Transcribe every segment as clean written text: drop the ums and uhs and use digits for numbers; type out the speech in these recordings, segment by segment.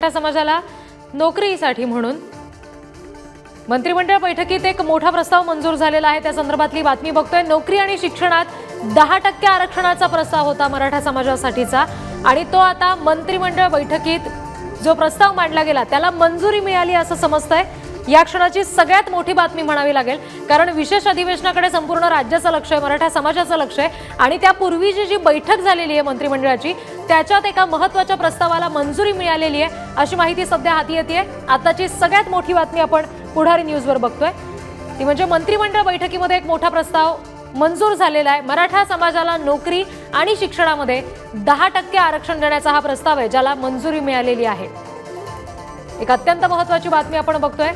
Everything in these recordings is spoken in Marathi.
समाजाला नोकरीसाठी म्हणून मंत्रिमंडळ बैठकीत एक मोठा प्रस्ताव मंजूर झालेला आहे। त्या संदर्भातली बातमी बघतोय। नोकरी आणि शिक्षणात 10% आरक्षणाचा प्रस्ताव होता मराठा समाजासाठीचा आणि तो आता मंत्रिमंडळ बैठकीत जो प्रस्ताव मांडला गेला त्याला मंजुरी मिळाली असं समजतंय। या क्षणाची सगळ्यात मोठी बातमी म्हणावी लागेल, कारण विशेष अधिवेशनाकडे संपूर्ण राज्याचं लक्ष आहे, मराठा समाजाचं लक्ष आहे आणि त्यापूर्वीची जी बैठक झालेली आहे मंत्रिमंडळाची त्याच्यात एका महत्त्वाच्या प्रस्तावाला मंजुरी मिळालेली आहे अशी माहिती सध्या हाती येते। आताची सगळ्यात मोठी बातमी आपण पुढारी न्यूजवर बघतोय, ती म्हणजे मंत्रिमंडळ बैठकीमध्ये एक मोठा प्रस्ताव मंजूर झालेला आहे। मराठा समाजाला नोकरी आणि शिक्षणामध्ये 10% आरक्षण देण्याचा हा प्रस्ताव आहे, ज्याला मंजुरी मिळालेली आहे। एक अत्यंत महत्त्वाची बातमी आपण बघतोय।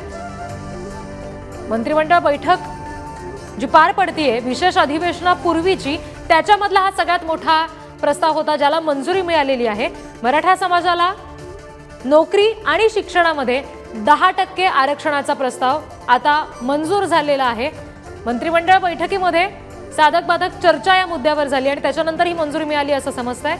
मंत्रिमंडळ बैठक जी पार पडतीये विशेष अधिवेशनापूर्वीची, त्याच्यामधला हा सगळ्यात मोठा प्रस्ताव होता ज्याला मंजुरी मिळालेली आहे। मराठा समाजाला नोकरी आणि शिक्षणामध्ये 10% आरक्षणाचा प्रस्ताव आता मंजूर झालेला आहे। मंत्रिमंडळ बैठकीमध्ये साधक बाधक चर्चा या मुद्द्यावर झाली आणि त्याच्यानंतर ही मंजुरी मिळाली असं समजतंय।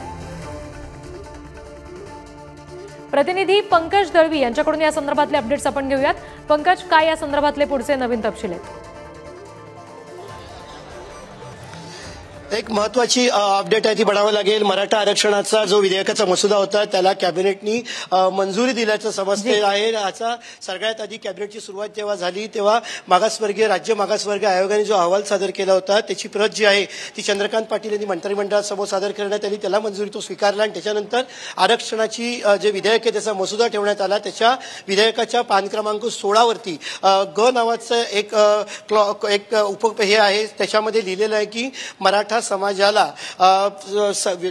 प्रतिनिधी पंकज दळवी यांच्याकडून या संदर्भातले अपडेट्स आपण घेऊयात। पंकज, काय या संदर्भातले पुढचे नवीन तपशील आहेत? एक महत्त्वाची अपडेट आहे ती बघावं लागेल। मराठा आरक्षणाचा जो विधेयकाचा मसुदा होता त्याला कॅबिनेटनी मंजुरी दिल्याचं समजते आहे। याचा सगळ्यात आधी कॅबिनेटची सुरुवात जेव्हा झाली तेव्हा राज्य मागासवर्गीय आयोगाने जो अहवाल सादर केला होता त्याची प्रत जी आहे ती चंद्रकांत पाटील यांनी मंत्रिमंडळासमोर सादर करण्यात आली, त्याला मंजुरी तो स्वीकारला आणि त्याच्यानंतर आरक्षणाची जे विधेयक आहे त्याचा मसुदा ठेवण्यात आला। त्याच्या विधेयकाच्या पान क्रमांक 16 वरती ग नावाचं एक उप हे आहे, त्याच्यामध्ये लिहिलेलं आहे की मराठा समाजाला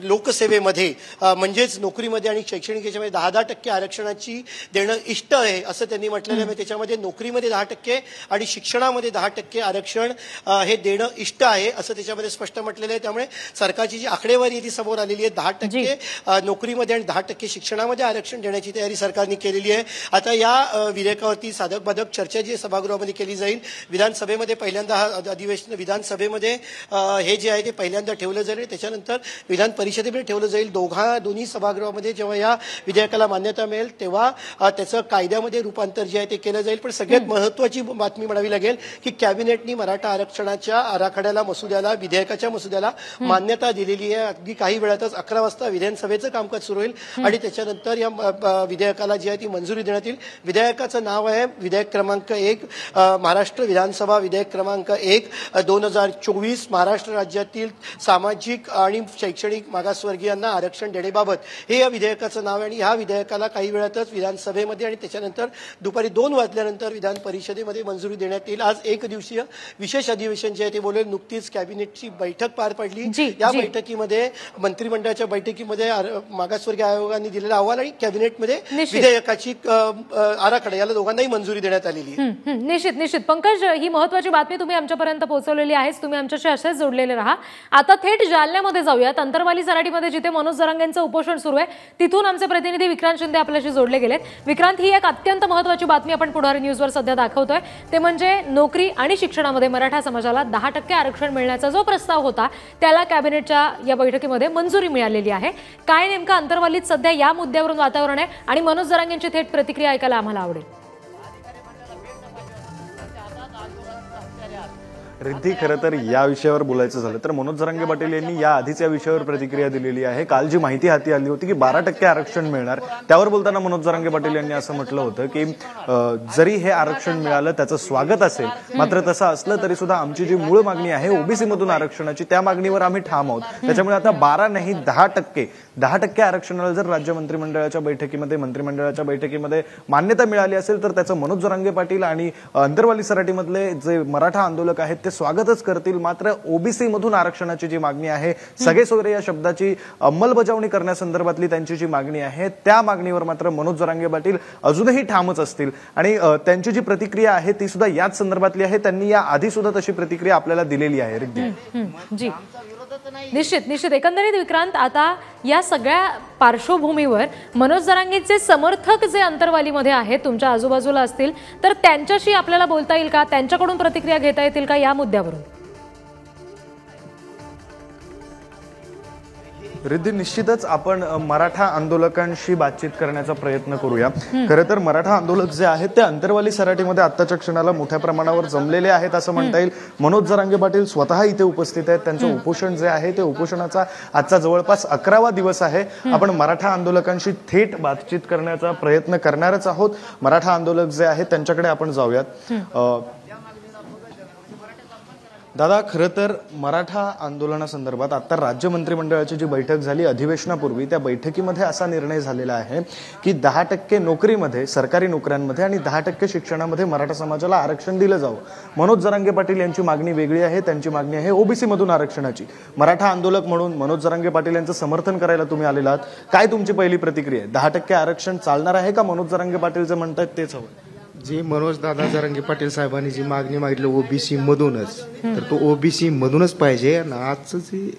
लोकसेवेमध्ये म्हणजेच नोकरीमध्ये आणि शैक्षणिक याच्यामध्ये 10% आरक्षणाची देणं इष्ट आहे असं त्यांनी म्हटलेलं आहे। त्याच्यामध्ये नोकरीमध्ये 10% आणि शिक्षणामध्ये 10% आरक्षण हे देणं इष्ट आहे असं त्याच्यामध्ये स्पष्ट म्हटलेलं आहे। त्यामुळे सरकारची जी आकडेवारी ती समोर आलेली आहे, 10% नोकरीमध्ये आणि 10% शिक्षणामध्ये आरक्षण देण्याची तयारी सरकारने केलेली आहे। आता या विधेयकावरती साधक बाधक चर्चा जी सभागृहामध्ये केली जाईल। विधानसभेमध्ये पहिल्यांदा हा अधिवेशन विधानसभेमध्ये हे जे आहे ते पहिल्यांदा ठेवलं जाईल, त्याच्यानंतर विधान परिषदेमध्ये ठेवलं जाईल। दोन्ही सभागृहामध्ये जेव्हा या विधेयकाला मान्यता मिळेल तेव्हा त्याचं कायद्यामध्ये रूपांतर जे आहे ते केलं जाईल। पण सगळ्यात महत्त्वाची बातमी म्हणावी लागेल की कॅबिनेटनी मराठा आरक्षणाच्या आराखड्याला मसुद्याला विधेयकाच्या मसुद्याला मान्यता दिलेली आहे। अगदी काही वेळातच 11 वाजता विधानसभेचं कामकाज सुरू होईल आणि त्याच्यानंतर या विधेयकाला जी आहे ती मंजुरी देण्यात येईल। विधेयकाचं नाव आहे विधेयक क्रमांक 1 महाराष्ट्र विधानसभा विधेयक क्रमांक 1 2024 महाराष्ट्र राज्यातील सामाजिक आणि शैक्षणिक मागासवर्गीयांना आरक्षण देण्याबाबत हे या विधेयकाचं नाव आहे। आणि ह्या विधेयकाला काही वेळातच विधानसभेमध्ये आणि त्याच्यानंतर दुपारी 2 वाजल्यानंतर विधान परिषदेमध्ये मंजुरी देण्यात येईल। आज एक दिवसीय विशेष अधिवेशन जे आहे ते बोलेल। नुकतीच कॅबिनेटची बैठक पार पडली। या बैठकीमध्ये मंत्रिमंडळाच्या बैठकीमध्ये मागासवर्गीय आयोगाने दिलेला अहवाल आणि कॅबिनेटमध्ये विधेयकाची आराखडा याला दोघांनाही मंजुरी देण्यात आलेली आहे। निश्चित पंकज, ही महत्त्वाची बातमी तुम्ही आमच्यापर्यंत पोहोचवलेली आहे। तुम्ही आमच्याशी असेच जोडलेले राहा। आता थेट जालन्यामध्ये जाऊयात। अंतरवाली सराटीमध्ये जिथे मनोज जरांगेंचं उपोषण सुरू आहे तिथून आमचे प्रतिनिधी विक्रांत शिंदे आपल्याशी जोडले गेलेत। विक्रांत, ही एक अत्यंत महत्त्वाची बातमी आपण पुढारी न्यूजवर सध्या दाखवतोय, ते म्हणजे नोकरी आणि शिक्षणामध्ये मराठा समाजाला 10% आरक्षण मिळण्याचा जो प्रस्ताव होता त्याला कॅबिनेटच्या या बैठकीमध्ये मंजुरी मिळालेली आहे। काय नेमकं अंतरवालीत सध्या या मुद्द्यावरून वातावरण आहे आणि मनोज जरांगेंची थेट प्रतिक्रिया ऐकायला आम्हाला आवडेल। रिद्धी, खरं तर या विषयावर बोलायचं झालं तर मनोज जरांगे पाटील यांनी या आधीच या विषयावर प्रतिक्रिया दिलेली आहे। काल जी माहिती हाती आली होती की 12% आरक्षण मिळणार, त्यावर बोलताना मनोज जरांगे पाटील यांनी असं म्हटलं होतं की जरी हे आरक्षण मिळालं त्याचं स्वागत असेल, मात्र तसं असलं तरी सुद्धा आमची जी मूळ मागणी आहे ओबीसी मधून आरक्षणाची त्या मागणीवर आम्ही ठाम आहोत। त्याच्यामुळे आता 12 नाही 10% आरक्षणाला जर राज्य मंत्रिमंडळाच्या बैठकीमध्ये मान्यता मिळाली असेल तर त्याचं मनोज जरांगे पाटील आणि अंतरवाली सराटीमधले जे मराठा आंदोलक आहेत ते स्वागतच करतील। मात्र ओबीसी मधून आरक्षणाची जी मागणी आहे, सगळे सोयरे या शब्दाची अंमलबजावणी करण्यासंदर्भातली त्यांची जी मागणी आहे त्या मागणीवर मात्र मनोज जरांगे पाटील अजूनही ठामच असतील आणि त्यांची जी प्रतिक्रिया आहे ती सुद्धा याच संदर्भातली आहे। त्यांनी या आधी सुद्धा तशी प्रतिक्रिया आपल्याला दिलेली आहे। रिद्धी, निश्चित एकंदरीत विक्रांत, आता या सगळ्या पार्श्वभूमीवर मनोज जरांगेंचे समर्थक जे अंतरवालीमध्ये आहेत तुमच्या आजूबाजूला असतील तर त्यांच्याशी आपल्याला बोलता येईल का? त्यांच्याकडून प्रतिक्रिया घेता येतील का या मुद्द्यावरून? रिद्धी, निश्चितच आपण मराठा आंदोलकांशी बातचीत करण्याचा प्रयत्न करूया. खरं तर मराठा आंदोलक जे आहेत ते अंतरवाली सराटीमध्ये आत्ताच्या क्षणाला मोठ्या प्रमाणावर जमलेले आहेत असं म्हणता येईल. मनोज जरांगे पाटील स्वतः इथे उपस्थित आहेत. त्यांचं उपोषण जे आहे ते उपोषणाचा आजचा जवळपास 11वा दिवस आहे. आपण मराठा आंदोलकांशी थेट बातचीत करण्याचा प्रयत्न करणारच आहोत. मराठा आंदोलक जे आहेत त्यांच्याकडे आपण जाऊयात. दादा, खरं तर मराठा आंदोलनासंदर्भात आता राज्य मंत्रिमंडळाची जी बैठक झाली अधिवेशनापूर्वी, त्या बैठकीमध्ये असा निर्णय झालेला आहे की 10% नोकरीमध्ये, सरकारी नोकऱ्यांमध्ये आणि 10% शिक्षणामध्ये मराठा समाजाला आरक्षण दिलं जावं. मनोज जरांगे पाटील यांची मागणी वेगळी आहे. त्यांची मागणी आहे ओबीसी मधून आरक्षणाची. मराठा आंदोलक म्हणून मनोज जरांगे पाटील यांचं समर्थन करायला तुम्ही आलेला आहात. काय तुमची पहिली प्रतिक्रिया आहे? 10% आरक्षण चालणार आहे का मनोज जरांगे पाटील जे म्हणतात तेच हवं? जी मनोज दादा जरांगे पाटील साहेबांनी जी मागणी मागितली ओबीसी मधूनच, तर तो ओबीसी मधूनच पाहिजे. आणि आजचं जे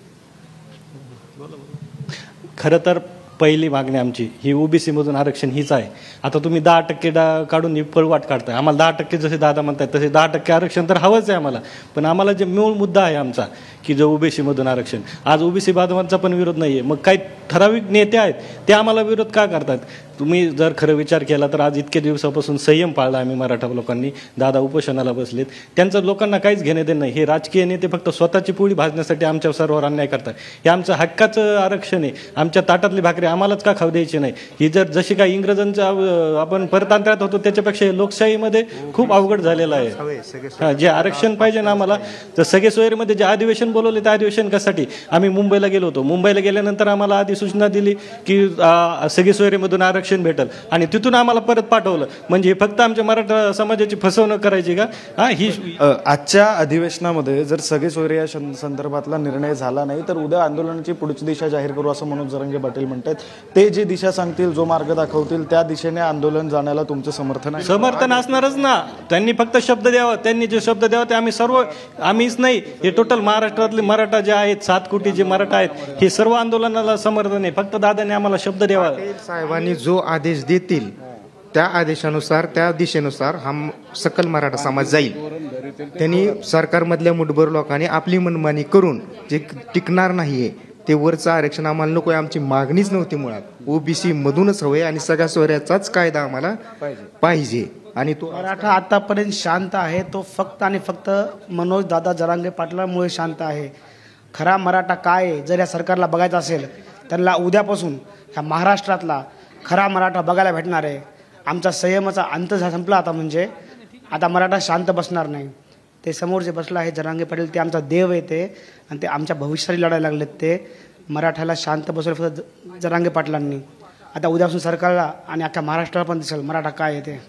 खरं तर पहिली मागणी आमची ही ओबीसी मधून आरक्षण हीच आहे. आता तुम्ही 10% काढून ही पळवाट काढताय. आम्हाला 10% जसे दादा म्हणतात तसे 10% आरक्षण तर हवंच आहे आम्हाला. पण आम्हाला जे मूळ मुद्दा आहे आमचा की जो ओबीसी मधून आरक्षण, आज ओबीसी बांधवांचा पण विरोध नाहीये. मग काही ठराविक नेते आहेत ते आम्हाला विरोध का करतात? तुम्ही जर खरं विचार केला तर आज इतके दिवसापासून संयम पाळला आम्ही मराठा लोकांनी. दादा उपोषणाला बसलेत. त्यांचं लोकांना काहीच घेणे देणं नाही. हे राजकीय नेते फक्त स्वतःची पोळी भाजण्यासाठी आमच्या सर्वांवर अन्याय करतात. हे आमचं हक्काचं आरक्षण आहे. आमच्या ताटातली भाकरी आम्हालाच का खाऊ द्यायची नाही? ही जर जशी काही इंग्रजांच्या आपण परतंत्र्यात होतो त्याच्यापेक्षा लोकशाहीमध्ये खूप अवघड झालेलं आहे. जे आरक्षण पाहिजे ना आम्हाला, तर सगळे सोयरीमध्ये जे अधिवेशन बोलवले त्या अधिवेशन कशासाठी आम्ही मुंबईला गेलो होतो. मुंबईला गेल्यानंतर आम्हाला आधी सूचना दिली की सगळे सोयरीमधून आरक्षण भेटल आणि तिथून आम्हाला परत पाठवलं. म्हणजे फक्त आमच्या मराठा समाजाची फसवणूक करायची का? ही आजच्या अधिवेशनामध्ये जर सगळे सोयरे या संदर्भातला निर्णय झाला नाही तर उद्या आंदोलनाची पुढची दिशा जाहीर करू असं मनोज जरांगे पाटील म्हणतात. ते जे दिशा सांगतील, जो मार्ग दाखवतील त्या दिशेने आंदोलन जाण्याला तुमचं समर्थन आहे? समर्थन असणारच ना. त्यांनी फक्त शब्द द्यावा. त्यांनी जे शब्द द्यावा ते आम्ही सर्व, आम्हीच नाही हे टोटल महाराष्ट्रातले मराठा जे आहेत 7 कोटी जे मराठा आहेत हे सर्व आंदोलनाला समर्थन आहे. फक्त दादाने आम्हाला शब्द द्यावा. साहेबांनी जो आदेश देतील त्या आदेशानुसार, त्या दिशेनुसार हा सकल मराठा समाज जाईल. त्यांनी सरकारमधल्या मुठभर लोकांनी आपली मनमानी करून जे टिकणार नाहीये ते वरचं आरक्षण आम्हाला नको आहे. आमची मागणीच नव्हती मुळात. ओबीसी मधूनच हवे आणि सगळ्या सोयऱ्याचाच कायदा आम्हाला पाहिजे. आणि तो मराठा आतापर्यंत शांत आहे. तो फक्त आणि फक्त मनोज दादा जरांगे पाटलांमुळे शांत आहे. खरा मराठा काय आहे जर या सरकारला बघायचं असेल त्यांना उद्यापासून ह्या महाराष्ट्रातला खरा मराठा बघायला भेटणार आहे. आमचा संयमाचा अंत संपला आता. म्हणजे आता मराठा शांत बसणार नाही. ते समोर जे बसलं आहे जरांगे पाटील, ते आमचा देव आहे ते, आणि ते आमच्या भविष्यासाठी लढायला लागलेत. ते मराठाला शांत बसवलं फक्त जरांगे पाटलांनी. आता उद्यापासून सरकारला आणि अख्ख्या महाराष्ट्राला पण दिसेल मराठा काय आहे ते.